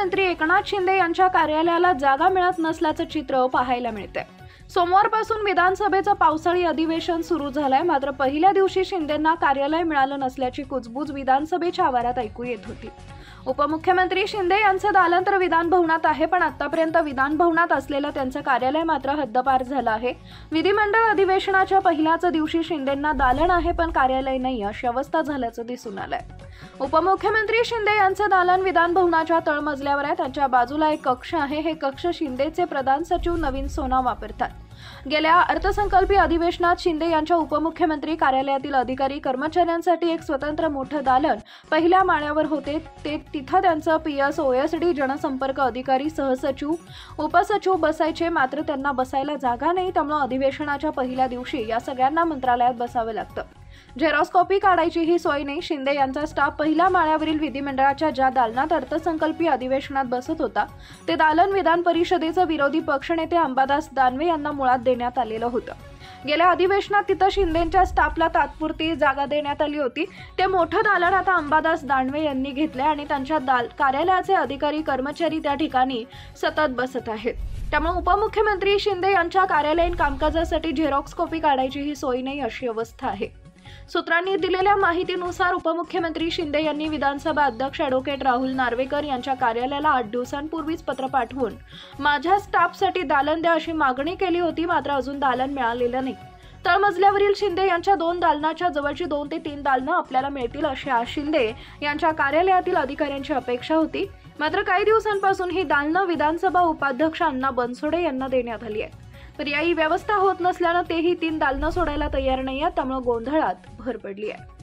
उपमुख्यमंत्री एकनाथ शिंदे यांच्या कार्यालयाला जागा मिळत नसल्याचं चित्र पाहायला मिळतंय। सोमवारपासून विधानसभेचं पावसाळी अधिवेशन सुरू झालंय, मात्र पहिल्या दिवशी शिंदेंना कार्यालय मिळालं नसल्याची कुजबूज विधानसभेच्या आवारात ऐकू येत होती। उपमुख्यमंत्री शिंदे यांचं दालन तर विधान भवनात आहे, पण आतापर्यंत विधान भवनात असलेलं त्यांचं कार्यालय मात्र हद्दपार झालं आहे। विधिमंडळ अधिवेशनाच्या पहिल्याच दिवशी शिंदेंना दालन आहे पण कार्यालय नाही, अशी अवस्था झाल्याचं दिसून आलंय। उपमुख्यमंत्री शिंदे यांचं दालन विधान भवनाच्या तळमजल्यावर आहे। त्यांच्या बाजूला एक कक्ष आहे। हे कक्ष शिंदेचे प्रधान सचिव नवीन सोना वापरतात। गेल्या अर्थसंकल्पीय अधिवेशनात शिंदे यांच्या उपमुख्यमंत्री कार्यालयातील अधिकारी कर्मचाऱ्यांसाठी एक स्वतंत्र मोठं दालन पहिल्या माळ्यावर होते। तिथं त्यांचं PS, OSD, जनसंपर्क अधिकारी, सहसचिव, उपसचिव बसायचे, मात्र त्यांना बसायला जागा नाही। त्यामुळे अधिवेशनाच्या पहिल्या दिवशी या सगळ्यांना मंत्रालयात बसावं लागतं। झेरॉक्स कॉपी काढायची ही सोय नाही। शिंदे यांचा स्टाफ पहिल्या माळ्यावरील विधिमंडळाच्या ज्या दालनात अर्थसंकल्पीय अधिवेशनात बसत होता ते दालन विधान परिषदेचे विरोधी पक्षनेते अंबादास दानवे यांना मुळात देण्यात आलेलं होतं। गेल्या अधिवेशनात तिथं शिंदेच्या स्टाफला तात्पुरती जागा देण्यात आली होती। ते मोठं दालन आता अंबादास दानवे यांनी घेतले आणि त्यांच्या कार्यालयाचे अधिकारी कर्मचारी त्या ठिकाणी सतत बसत आहेत। त्यामुळे उपमुख्यमंत्री शिंदे यांच्या कार्यालयीन कामकाजासाठी झेरॉक्स कॉपी काढायची ही सोय नाही, अशी अवस्था आहे। सूत्रांनी दिलेल्या माहितीनुसार उपमुख्यमंत्री शिंदे यांनी विधानसभा अध्यक्ष ॲडव्होकेट राहुल नार्वेकर यांच्या कार्यालयाला 8 दिवसांपूर्वीच पत्र पाठवून माझ्या स्टाफसाठी दालन द्या अशी मागणी केली होती, मात्र अजून दालन मिळालेलं नाही। तळमजल्यावरील शिंदे यांच्या 2 दालनाच्या जवळची 2 ते 3 दालनं आपल्याला मिळतील अशी शिंदे यांच्या कार्यालयातील अधिकाऱ्यांची अपेक्षा होती, मात्र काही दिवसांपासून ही दालनं विधानसभा उपाध्यक्ष अण्णा बनसोडे यांना देण्यात आली आहे। पर्यायी व्यवस्था होत नसल्यानं तेही 3 दालनं सोडायला तयार नाही आहेत, त्यामुळे गोंधळात भर पडली आहे।